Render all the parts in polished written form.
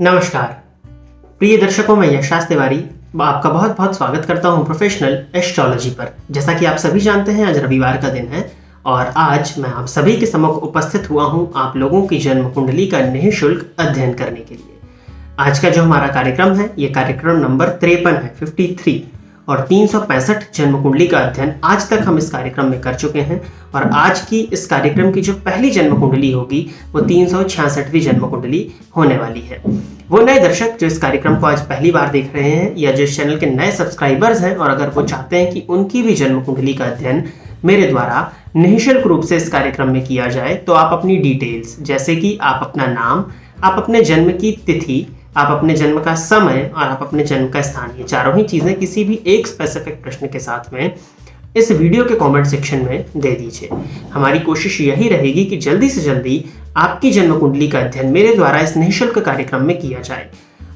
नमस्कार प्रिय दर्शकों, मैं यश तिवारी आपका बहुत बहुत स्वागत करता हूं प्रोफेशनल एस्ट्रोलॉजी पर। जैसा कि आप सभी जानते हैं, आज रविवार का दिन है और आज मैं आप सभी के सम्मुख उपस्थित हुआ हूं आप लोगों की जन्म कुंडली का निःशुल्क अध्ययन करने के लिए। आज का जो हमारा कार्यक्रम है, ये कार्यक्रम नंबर 53 है, 53 और 365 जन्म कुंडली का अध्ययन आज तक हम इस कार्यक्रम में कर चुके हैं। और आज की इस कार्यक्रम की जो पहली जन्म कुंडली होगी वो 366वीं जन्म कुंडली होने वाली है। वो नए दर्शक जो इस कार्यक्रम को आज पहली बार देख रहे हैं या जो इस चैनल के नए सब्सक्राइबर्स हैं और अगर वो चाहते हैं कि उनकी भी जन्म कुंडली का अध्ययन मेरे द्वारा निःशुल्क रूप से इस कार्यक्रम में किया जाए, तो आप अपनी डिटेल्स जैसे कि आप अपना नाम, आप अपने जन्म की तिथि, आप अपने जन्म का समय और आप अपने जन्म का स्थान, ये चारों ही चीजें किसी भी एक स्पेसिफिक प्रश्न के साथ में इस वीडियो के कमेंट सेक्शन में दे दीजिए। हमारी कोशिश यही रहेगी कि जल्दी से जल्दी आपकी जन्म कुंडली का अध्ययन मेरे द्वारा इस निःशुल्क कार्यक्रम में किया जाए।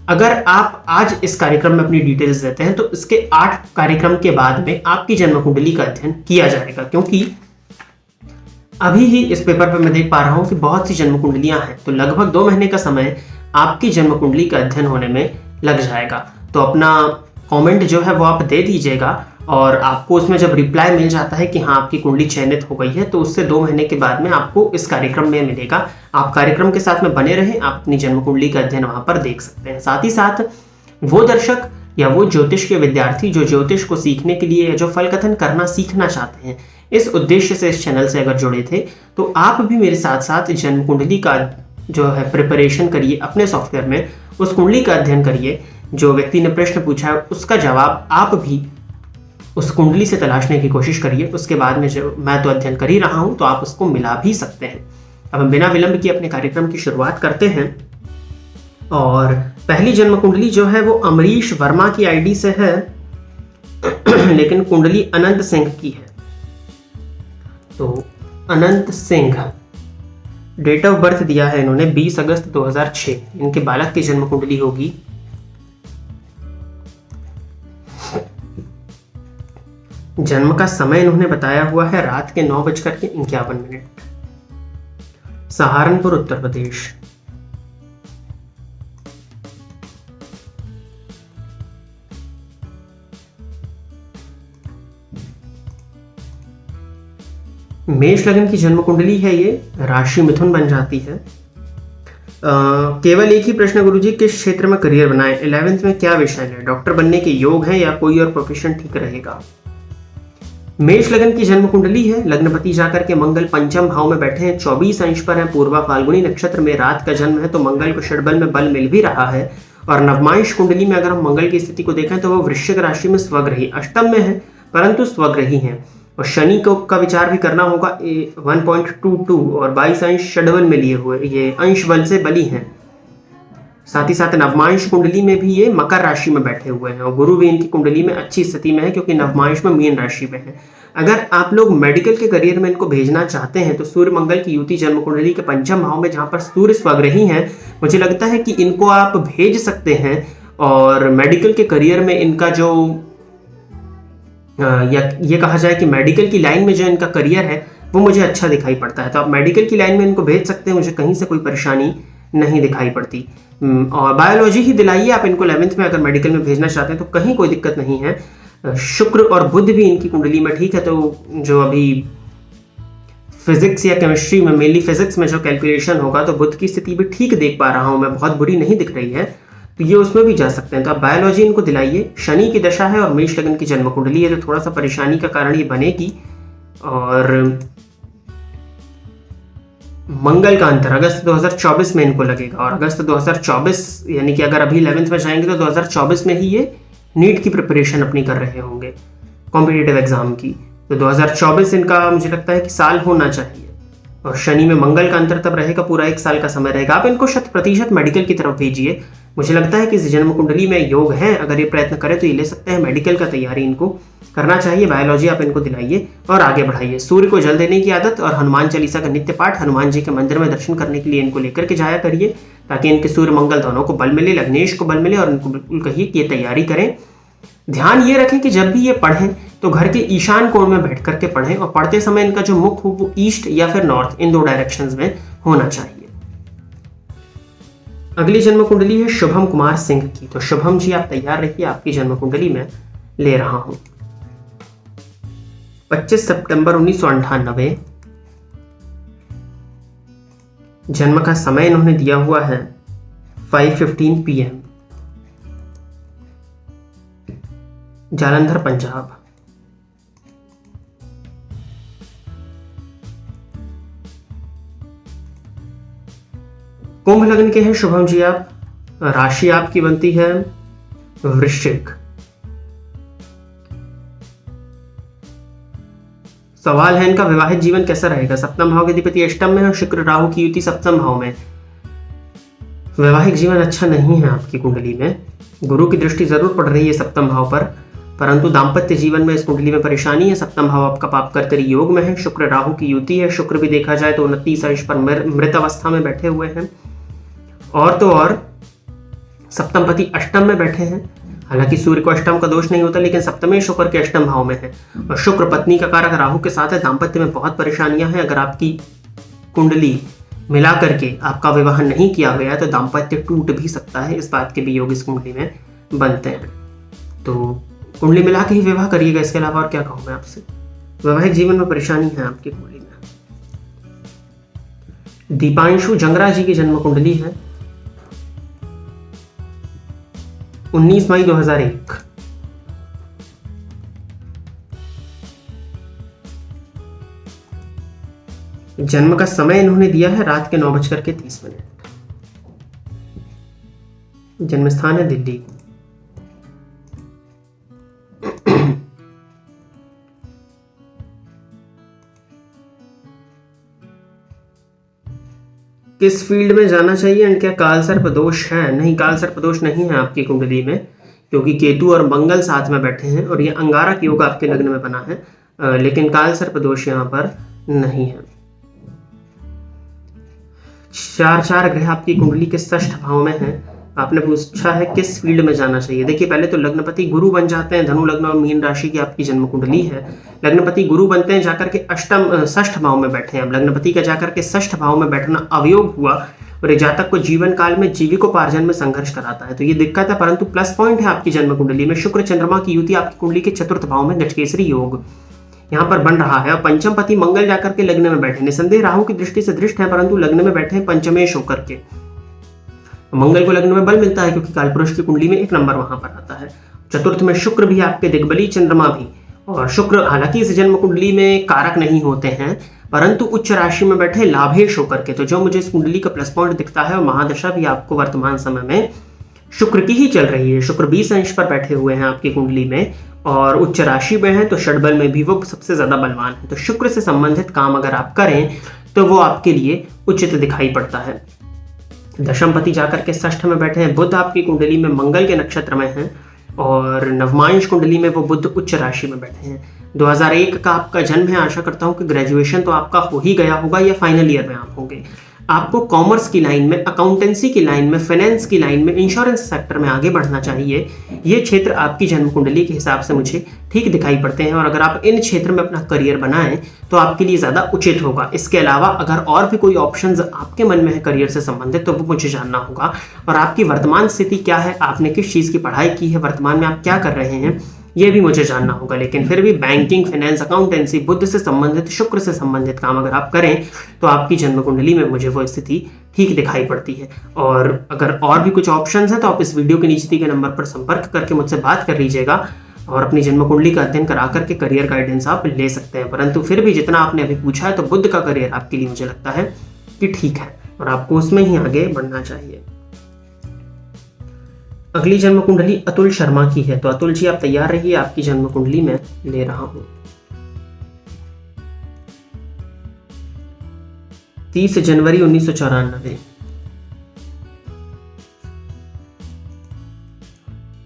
अगर आप आज इस कार्यक्रम में अपनी डिटेल्स देते हैं तो इसके 8 कार्यक्रम के बाद में आपकी जन्म कुंडली का अध्ययन किया जाएगा, क्योंकि अभी ही इस पेपर पर मैं देख पा रहा हूं कि बहुत सी जन्म कुंडलियां हैं, तो लगभग 2 महीने का समय आपकी जन्म कुंडली का अध्ययन होने में लग जाएगा। तो अपना कमेंट जो है वो आप दे दीजिएगा और आपको उसमें जब रिप्लाई मिल जाता है कि हाँ आपकी कुंडली चयनित हो गई है, तो उससे 2 महीने के बाद में आपको इस कार्यक्रम में मिलेगा। आप कार्यक्रम के साथ में बने रहें, आप अपनी जन्म कुंडली का अध्ययन वहां पर देख सकते हैं। साथ ही साथ वो दर्शक या वो ज्योतिष के विद्यार्थी जो ज्योतिष को सीखने के लिए, जो फल कथन करना सीखना चाहते हैं, इस उद्देश्य से इस चैनल से अगर जुड़े थे, तो आप भी मेरे साथ साथ जन्म कुंडली का जो है प्रिपरेशन करिए अपने सॉफ्टवेयर में, उस कुंडली का अध्ययन करिए। जो व्यक्ति ने प्रश्न पूछा है उसका जवाब आप भी उस कुंडली से तलाशने की कोशिश करिए। उसके बाद में जो मैं तो अध्ययन कर ही रहा हूं, तो आप उसको मिला भी सकते हैं। अब हम बिना विलंब के अपने कार्यक्रम की शुरुआत करते हैं। और पहली जन्म कुंडली जो है वो अमरीश वर्मा की आईडी से है लेकिन कुंडली अनंत सिंह की है। तो Anant Singh, date of birth दिया है इन्होंने 20 अगस्त 2006। इनके बालक की जन्म कुंडली होगी। जन्म का समय इन्होंने बताया हुआ है रात के 9:51। सहारनपुर, उत्तर प्रदेश। मेष लग्न की जन्म कुंडली है ये, राशि मिथुन बन जाती है। केवल एक ही प्रश्न गुरुजी, किस क्षेत्र में करियर बनाएं? 11th में क्या विषय है? डॉक्टर बनने के योग है या कोई और प्रोफेशन ठीक रहेगा? मेष लग्न की जन्म कुंडली है। लग्नपति जाकर के मंगल पंचम भाव में बैठे हैं, 24 अंश पर है, पूर्वा फाल्गुनी नक्षत्र में रात का जन्म है, तो मंगल को षड्बल में बल मिल भी रहा है। और नवमांश कुंडली में अगर हम मंगल की स्थिति को देखें तो वो वृश्चिक राशि में स्वग्रही, अष्टम में है परंतु स्वग्रही है। और शनि को का विचार भी करना होगा, 1.22 और 22 अंश षड्बल में लिए हुए, ये अंश बल से बली हैं। साथ ही साथ नवमांश कुंडली में भी ये मकर राशि में बैठे हुए हैं और गुरु भी इनकी कुंडली में अच्छी स्थिति में है, क्योंकि नवमांश में मीन राशि में है। अगर आप लोग मेडिकल के करियर में इनको भेजना चाहते हैं तो सूर्य मंगल की युति जन्म कुंडली के पंचम भाव में, जहां पर सूर्य स्वग्रही हैं, मुझे लगता है कि इनको आप भेज सकते हैं। और मेडिकल के करियर में इनका जो या ये कहा जाए कि मेडिकल की लाइन में जो इनका करियर है वो मुझे अच्छा दिखाई पड़ता है, तो आप मेडिकल की लाइन में इनको भेज सकते हैं। मुझे कहीं से कोई परेशानी नहीं दिखाई पड़ती। और बायोलॉजी ही दिलाइए आप इनको 11th में, अगर मेडिकल में भेजना चाहते हैं तो कहीं कोई दिक्कत नहीं है। शुक्र और बुध भी इनकी कुंडली में ठीक है, तो जो अभी फिजिक्स या केमिस्ट्री में, मेनली फिजिक्स में जो कैलकुलेशन होगा, तो बुध की स्थिति भी ठीक देख पा रहा हूं मैं, बहुत बुरी नहीं दिख रही है, तो ये उसमें भी जा सकते हैं। तो आप बायोलॉजी इनको दिलाइए। शनि की दशा है और मेष लग्न की जन्म कुंडली है, तो थोड़ा सा परेशानी का कारण ये बनेगी। और मंगल का अंतर अगस्त 2024 में इनको लगेगा, और अगस्त 2024 यानी कि अगर अभी 11th में जाएंगे तो 2024 में ही ये नीट की प्रिपरेशन अपनी कर रहे होंगे, कॉम्पिटिटिव एग्जाम की। तो 2024 इनका मुझे लगता है कि साल होना चाहिए। और शनि में मंगल का अंतर तब रहेगा, पूरा 1 साल का समय रहेगा। आप इनको 100% मेडिकल की तरफ भेजिए। मुझे लगता है कि इस जन्म कुंडली में योग है, अगर ये प्रयत्न करें तो ये ले सकते हैं। मेडिकल का तैयारी इनको करना चाहिए। बायोलॉजी आप इनको दिलाइए और आगे बढ़ाइए। सूर्य को जल देने की आदत और हनुमान चालीसा का नित्य पाठ, हनुमान जी के मंदिर में दर्शन करने के लिए इनको लेकर के जाया करिए, ताकि इनके सूर्य मंगल दोनों को बल मिले, लग्नेश को बल मिले। और इनको बिल्कुल कहिए कि ये तैयारी करें। ध्यान ये रखें कि जब भी ये पढ़ें तो घर के ईशान कोण में बैठ करके पढ़ें, और पढ़ते समय इनका जो मुख हो वो ईस्ट या फिर नॉर्थ, इन 2 डायरेक्शंस में होना चाहिए। अगली जन्म कुंडली है शुभम कुमार सिंह की। तो शुभम जी आप तैयार रहिए, आपकी जन्म कुंडली में ले रहा हूं। 25 सितंबर 1998 जन्म का समय इन्होंने दिया हुआ है 5:15 PM, जालंधर पंजाब। कुंभ लग्न के हैं शुभम जी आप। राशि आपकी बनती है वृश्चिक। सवाल है इनका वैवाहिक जीवन कैसा रहेगा। सप्तम भाव के अधिपति अष्टम में और शुक्र राहु की युति सप्तम भाव में। वैवाहिक जीवन अच्छा नहीं है आपकी कुंडली में। गुरु की दृष्टि जरूर पड़ रही है सप्तम भाव पर, परंतु दाम्पत्य जीवन में इस कुंडली में परेशानी है। सप्तम भाव आपका पापकर्तरी योग में है, शुक्र राहु की युति है। शुक्र भी देखा जाए तो 29 अंश पर मृत अवस्था में बैठे हुए हैं, और तो और सप्तम पति अष्टम में बैठे हैं। हालांकि सूर्य को अष्टम का दोष नहीं होता, लेकिन सप्तमेश शुक्र के अष्टम भाव में है और शुक्र पत्नी का कारक राहु के साथ है। दाम्पत्य में बहुत परेशानियां हैं। अगर आपकी कुंडली मिला करके आपका विवाह नहीं किया गया तो दाम्पत्य टूट भी सकता है। इस बात के भी योग इस कुंडली में बनते हैं। तो कुंडली मिला के ही विवाह करिएगा, इसके अलावा और क्या कहूँ मैं आपसे। वैवाहिक जीवन में परेशानी है आपकी कुंडली में। दीपांशु जंगरा जी की जन्म कुंडली है 19 मई 2001। जन्म का समय इन्होंने दिया है रात के 9:30। जन्म स्थान है दिल्ली। किस फील्ड में जाना चाहिए एंड क्या काल सर्प दोष है? नहीं, काल सर्प दोष नहीं है आपकी कुंडली में, क्योंकि केतु और मंगल साथ में बैठे हैं और ये अंगारक योग आपके लग्न में बना है, लेकिन काल सर्प दोष यहाँ पर नहीं है। 4 ग्रह आपकी कुंडली के षष्ठ भाव में है। आपने पूछा है किस फील्ड में जाना चाहिए। देखिए, पहले तो लग्नपति गुरु बन जाते हैं। धनु लग्न और मीन राशि की आपकी जन्म कुंडली है। लग्नपति गुरु बनते हैं, जाकर के षष्ठ भाव में बैठे हैं। अब लग्नपति का जाकर के षष्ठ भाव में बैठना अवयोग हुआ और जातक को जीवन काल में जीविकोपार्जन में संघर्ष कराता है, तो ये दिक्कत है। परंतु प्लस पॉइंट है आपकी जन्म कुंडली में शुक्र चंद्रमा की युति आपकी कुंडली के चतुर्थ भाव में गजकेसरी योग यहाँ पर बन रहा है। और पंचम पति मंगल जाकर के लग्न में बैठे, निसंदेह राहु की दृष्टि से दृष्ट है, परंतु लग्न में बैठे पंचमेश होकर के। मंगल को लग्न में बल मिलता है क्योंकि कालपुरुष की कुंडली में 1 नंबर वहां पर आता है। चतुर्थ में शुक्र भी आपके दिग्बली, चंद्रमा भी। और शुक्र हालांकि इस जन्म कुंडली में कारक नहीं होते हैं, परंतु उच्च राशि में बैठे लाभेश होकर के, तो जो मुझे इस कुंडली का प्लस पॉइंट दिखता है और महादशा भी आपको वर्तमान समय में शुक्र की ही चल रही है। शुक्र 20 अंश पर बैठे हुए हैं आपकी कुंडली में और उच्च राशि में है, तो षडबल में भी वो सबसे ज्यादा बलवान है। तो शुक्र से संबंधित काम अगर आप करें तो वो आपके लिए उचित दिखाई पड़ता है। दशमपति जाकर के षष्ठ में बैठे हैं। बुध आपकी कुंडली में मंगल के नक्षत्र में हैं और नवमांश कुंडली में वो बुध उच्च राशि में बैठे हैं। 2001 का आपका जन्म है। आशा करता हूं कि ग्रेजुएशन तो आपका हो ही गया होगा या फाइनल ईयर में आप होंगे। आपको कॉमर्स की लाइन में, अकाउंटेंसी की लाइन में, फाइनेंस की लाइन में, इंश्योरेंस सेक्टर में आगे बढ़ना चाहिए। ये क्षेत्र आपकी जन्म कुंडली के हिसाब से मुझे ठीक दिखाई पड़ते हैं और अगर आप इन क्षेत्र में अपना करियर बनाएं तो आपके लिए ज़्यादा उचित होगा। इसके अलावा अगर और भी कोई ऑप्शंस आपके मन में है करियर से संबंधित तो वो मुझे जानना होगा। और आपकी वर्तमान स्थिति क्या है, आपने किस चीज़ की पढ़ाई की है, वर्तमान में आप क्या कर रहे हैं, ये भी मुझे जानना होगा। लेकिन फिर भी बैंकिंग, फाइनेंस, अकाउंटेंसी, बुद्ध से संबंधित, शुक्र से संबंधित काम अगर आप करें तो आपकी जन्म कुंडली में मुझे वो स्थिति ठीक दिखाई पड़ती है। और अगर और भी कुछ ऑप्शंस हैं तो आप इस वीडियो के नीचे दिए गए नंबर पर संपर्क करके मुझसे बात कर लीजिएगा और अपनी जन्म कुंडली का अध्ययन करा करके करियर गाइडेंस आप ले सकते हैं। परंतु फिर भी जितना आपने अभी पूछा है तो बुद्ध का करियर आपके लिए मुझे लगता है कि ठीक है और आपको उसमें ही आगे बढ़ना चाहिए। अगली जन्म कुंडली अतुल शर्मा की है। तो अतुल जी आप तैयार रहिए, आपकी जन्म कुंडली में ले रहा हूं। 30 जनवरी 1994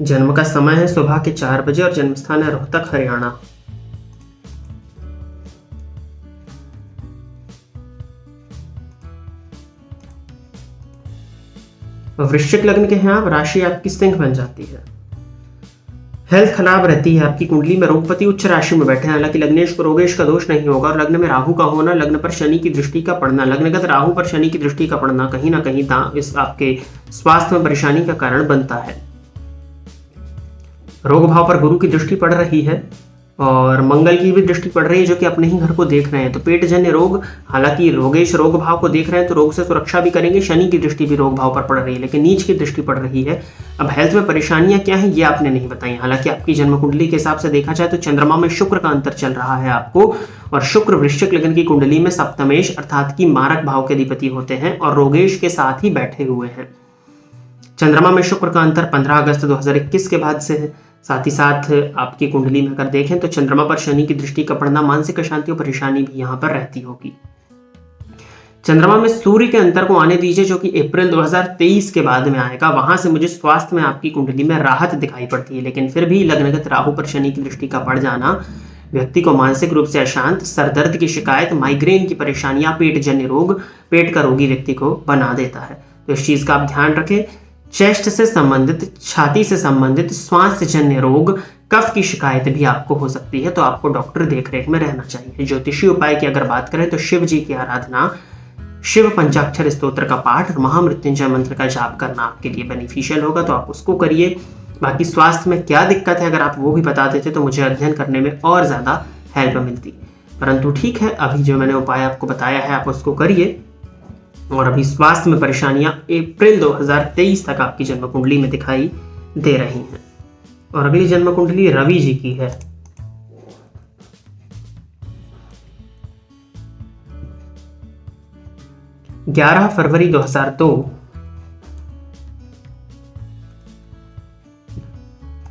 जन्म का समय है सुबह के 4 बजे और जन्म स्थान है रोहतक, हरियाणा। वृश्चिक लग्न के हैं आप। राशि आपकी सिंह बन जाती है। हेल्थ खराब रहती है आपकी कुंडली में, रोगपति उच्च राशि में बैठे हैं, हालांकि लग्नेश को रोगेश का दोष नहीं होगा। और लग्न में राहु का होना, लग्न पर शनि की दृष्टि का पड़ना, लग्नगत राहु पर शनि की दृष्टि का पड़ना कहीं ना कहीं इस आपके स्वास्थ्य में परेशानी का कारण बनता है। रोग भाव पर गुरु की दृष्टि पड़ रही है और मंगल की भी दृष्टि पड़ रही है, जो कि अपने ही घर को देख रहे हैं। तो पेट जन्य रोग, हालांकि रोगेश रोग भाव को देख रहे हैं तो रोग से सुरक्षा भी करेंगे। शनि की दृष्टि भी रोग भाव पर पड़ रही है, लेकिन नीच की दृष्टि पड़ रही है। अब हेल्थ में परेशानियां क्या है ये आपने नहीं बताई। हालांकि आपकी जन्म कुंडली के हिसाब से देखा जाए तो चंद्रमा में शुक्र का अंतर चल रहा है आपको, और शुक्र वृश्चिक लग्न की कुंडली में सप्तमेश अर्थात की मारक भाव के अधिपति होते हैं और रोगेश के साथ ही बैठे हुए हैं। चंद्रमा में शुक्र का अंतर 15 अगस्त 2021 के बाद से है। साथ ही साथ आपकी कुंडली में अगर देखें तो चंद्रमा पर शनि की दृष्टि का पड़ना, मानसिक अशांति और परेशानी भी यहां पर रहती होगी। चंद्रमा में सूर्य के अंतर को आने दीजिए, जो कि अप्रैल 2023 के बाद में आएगा। वहां से मुझे स्वास्थ्य में आपकी कुंडली में राहत दिखाई पड़ती है, लेकिन फिर भी लग्नगत राहु पर शनि की दृष्टि का पड़ जाना व्यक्ति को मानसिक रूप से अशांत, सरदर्द की शिकायत, माइग्रेन की परेशानियां, पेट जन्य रोग, पेट का रोगी व्यक्ति को बना देता है। तो इस चीज का आप ध्यान रखें। चेस्ट से संबंधित, छाती से संबंधित श्वास जन्य रोग, कफ की शिकायत भी आपको हो सकती है, तो आपको डॉक्टर देखरेख में रहना चाहिए। ज्योतिषी उपाय की अगर बात करें तो शिव जी की आराधना, शिव पंचाक्षर स्तोत्र का पाठ और महामृत्युंजय मंत्र का जाप करना आपके लिए बेनिफिशियल होगा, तो आप उसको करिए। बाकी स्वास्थ्य में क्या दिक्कत है अगर आप वो भी बता देते तो मुझे अध्ययन करने में और ज्यादा हेल्प मिलती। परंतु ठीक है, अभी जो मैंने उपाय आपको बताया है आप उसको करिए। और अभी स्वास्थ्य में परेशानियां अप्रैल 2023 तक आपकी जन्म कुंडली में दिखाई दे रही हैं। और अगली जन्म कुंडली रवि जी की है। ग्यारह फरवरी 2002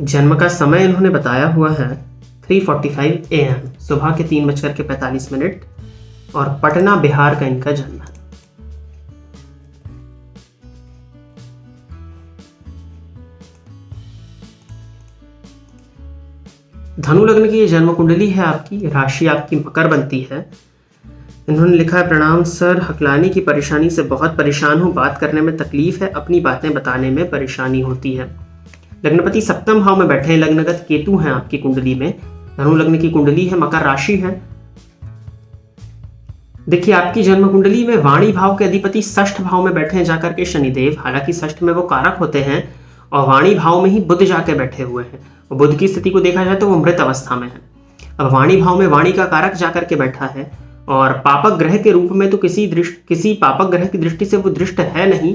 जन्म का समय इन्होंने बताया हुआ है 3:45 AM, सुबह के 3:45 और पटना बिहार का इनका जन्म है। धनु लग्न की ये जन्म कुंडली है आपकी, राशि आपकी मकर बनती है। इन्होंने लिखा है, प्रणाम सर, हकलाने की परेशानी से बहुत परेशान हूँ, बात करने में तकलीफ है, अपनी बातें बताने में परेशानी होती है। लग्नपति सप्तम भाव में बैठे हैं, लग्नगत केतु हैं आपकी कुंडली में। धनु लग्न की कुंडली है, मकर राशि है। देखिए आपकी जन्म कुंडली में वाणी भाव के अधिपति षष्ठ भाव में बैठे हैं जाकर के शनिदेव। हालांकि षष्ठ में वो कारक होते हैं और वाणी भाव में ही बुध जाके बैठे हुए हैं। और बुध की स्थिति को देखा जाए तो वो मृत अवस्था में है। अब वाणी भाव में वाणी का कारक जाकर के बैठा है और पापक ग्रह के रूप में तो किसी पापक ग्रह की दृष्टि से वो दृष्ट है नहीं,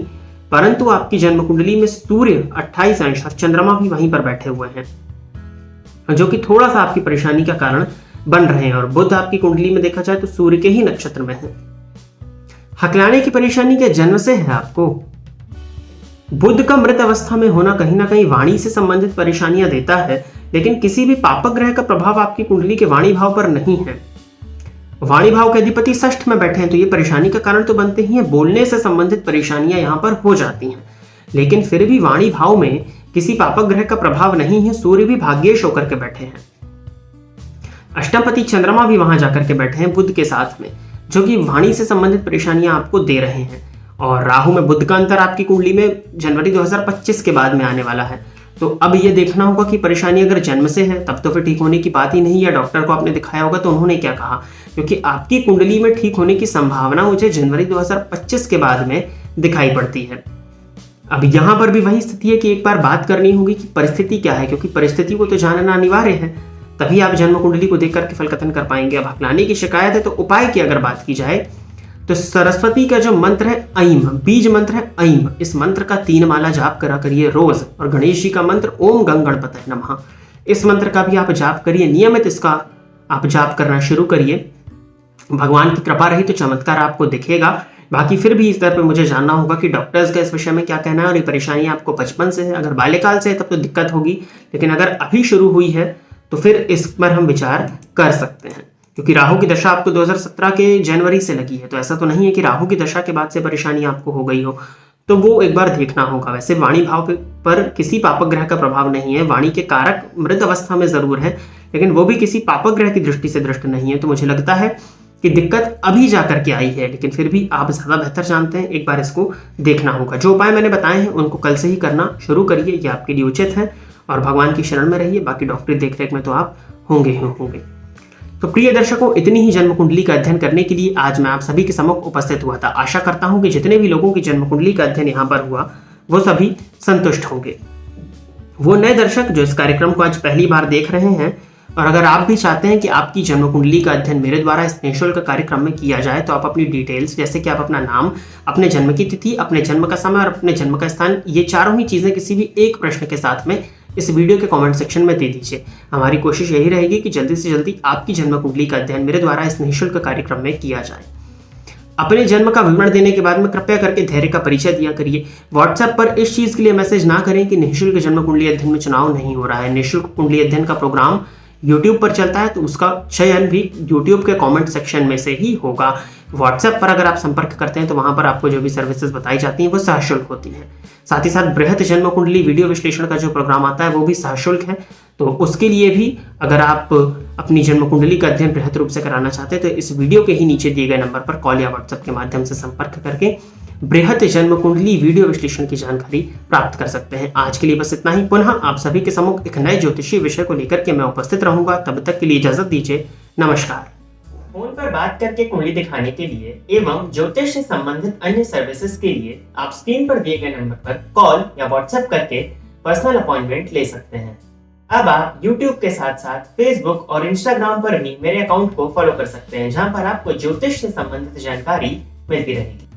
परंतु आपकी जन्म कुंडली में सूर्य 28 अंश और चंद्रमा भी वहीं पर बैठे हुए हैं, जो कि थोड़ा सा आपकी परेशानी का कारण बन रहे हैं। और बुध आपकी कुंडली में देखा जाए तो सूर्य के ही नक्षत्र में है। हकलाने की परेशानी के जन्म से है आपको। बुध का मृत अवस्था में होना कहीं ना कहीं वाणी से संबंधित परेशानियां देता है, लेकिन किसी भी पापक ग्रह का प्रभाव आपकी कुंडली के वाणी भाव पर नहीं है। वाणी भाव के अधिपति षष्ठ में बैठे हैं तो ये परेशानी का कारण तो बनते ही है, बोलने से संबंधित परेशानियां यहां पर हो जाती हैं। लेकिन फिर भी वाणी भाव में किसी पापक ग्रह का प्रभाव नहीं है, सूर्य भी भाग्येश होकर के बैठे हैं। अष्टमपति चंद्रमा भी वहां जाकर के बैठे हैं बुध के साथ में, जो कि वाणी से संबंधित परेशानियां आपको दे रहे हैं। और राहु में बुध का अंतर आपकी कुंडली में जनवरी 2025 के बाद में आने वाला है। तो अब ये देखना होगा कि परेशानी अगर जन्म से है तब तो फिर ठीक होने की बात ही नहीं, या डॉक्टर को आपने दिखाया होगा तो उन्होंने क्या कहा, क्योंकि आपकी कुंडली में ठीक होने की संभावना मुझे जनवरी 2025 के बाद में दिखाई पड़ती है। अब यहाँ पर भी वही स्थिति है कि एक बार बात करनी होगी कि परिस्थिति क्या है, क्योंकि परिस्थिति को तो जानना अनिवार्य है, तभी आप जन्म कुंडली को देख करके फल कथन कर पाएंगे। अब हकलाने की शिकायत है तो उपाय की अगर बात की जाए तो सरस्वती का जो मंत्र है ऐम, बीज मंत्र है ऐम, इस मंत्र का 3 माला जाप करा करिए रोज। और गणेश जी का मंत्र ओम गंग गणपतये नमः, इस मंत्र का भी आप जाप करिए, नियमित इसका आप जाप करना शुरू करिए। भगवान की कृपा रही तो चमत्कार आपको दिखेगा। बाकी फिर भी इस दर पे मुझे जानना होगा कि डॉक्टर्स का इस विषय में क्या कहना है, और ये परेशानी आपको बचपन से है, अगर बाल्यकाल से है तब तो दिक्कत होगी, लेकिन अगर अभी शुरू हुई है तो फिर इस पर हम विचार कर सकते हैं। क्योंकि राहु की दशा आपको 2017 के जनवरी से लगी है, तो ऐसा तो नहीं है कि राहु की दशा के बाद से परेशानी आपको हो गई हो, तो वो एक बार देखना होगा। वैसे वाणी भाव पर किसी पापक ग्रह का प्रभाव नहीं है, वाणी के कारक मृत अवस्था में जरूर है, लेकिन वो भी किसी पापक ग्रह की दृष्टि से दृष्ट नहीं है। तो मुझे लगता है कि दिक्कत अभी जाकर के आई है, लेकिन फिर भी आप ज्यादा बेहतर जानते हैं, एक बार इसको देखना होगा। जो उपाय मैंने बताए हैं उनको कल से ही करना शुरू करिए, ये आपके लिए उचित है। और भगवान की शरण में रहिए, बाकी डॉक्टरी देखरेख में तो आप होंगे ही होंगे। तो प्रिय दर्शकों, इतनी ही जन्म कुंडली का अध्ययन करने के लिए आज मैं आप सभी के सम्मुख उपस्थित हुआ था। आशा करता हूं कि जितने भी लोगों की जन्म कुंडली का अध्ययन यहाँ पर हुआ वो सभी संतुष्ट होंगे। वो नए दर्शक जो इस कार्यक्रम को आज पहली बार देख रहे हैं, और अगर आप भी चाहते हैं कि आपकी जन्म कुंडली का अध्ययन मेरे द्वारा इस निःशुल्क कार्यक्रम में किया जाए, तो आप अपनी डिटेल्स जैसे कि आप अपना नाम, अपने जन्म की तिथि, अपने जन्म का समय और अपने जन्म का स्थान, ये चारों ही चीजें किसी भी एक प्रश्न के साथ में इस वीडियो के कमेंट सेक्शन में दे दीजिए। हमारी कोशिश यही रहेगी कि जल्दी से जल्दी आपकी जन्म कुंडली का अध्ययन मेरे द्वारा इस निःशुल्क कार्यक्रम में किया जाए। अपने जन्म का विवरण देने के बाद में कृपया करके धैर्य का परिचय दिया करिए। व्हाट्सएप पर इस चीज के लिए मैसेज ना करें कि निःशुल्क जन्म कुंडली अध्ययन में चुनाव नहीं हो रहा है। निःशुल्क कुंडली अध्ययन का प्रोग्राम YouTube पर चलता है, तो उसका चयन भी YouTube के कमेंट सेक्शन में से ही होगा। व्हाट्सएप पर अगर आप संपर्क करते हैं तो वहां पर आपको जो भी सर्विसेज बताई जाती हैं वो सशुल्क होती हैं। साथ ही साथ बृहत जन्म कुंडली वीडियो विश्लेषण का जो प्रोग्राम आता है वो भी सशुल्क है। तो उसके लिए भी अगर आप अपनी जन्म कुंडली का अध्ययन बृहत रूप से कराना चाहते हैं तो इस वीडियो के ही नीचे दिए गए नंबर पर कॉल या व्हाट्सएप के माध्यम से संपर्क करके बृहत जन्म कुंडली वीडियो विश्लेषण की जानकारी प्राप्त कर सकते हैं। आज के लिए बस इतना ही। पुनः आप सभी के सम्मुख एक नए ज्योतिषीय विषय को लेकर के मैं उपस्थित रहूंगा। तब तक के लिए इजाजत दीजिए। नमस्कार। फोन पर बात करके कुंडली दिखाने के लिए एवं ज्योतिष से संबंधित अन्य सर्विसेज के लिए आप स्क्रीन पर दिए गए नंबर पर कॉल या व्हाट्सएप करके पर्सनल अपॉइंटमेंट ले सकते हैं। अब आप YouTube के साथ साथ Facebook और Instagram पर भी मेरे अकाउंट को फॉलो कर सकते हैं, जहां पर आपको ज्योतिष से संबंधित जानकारी मिलती रहेगी।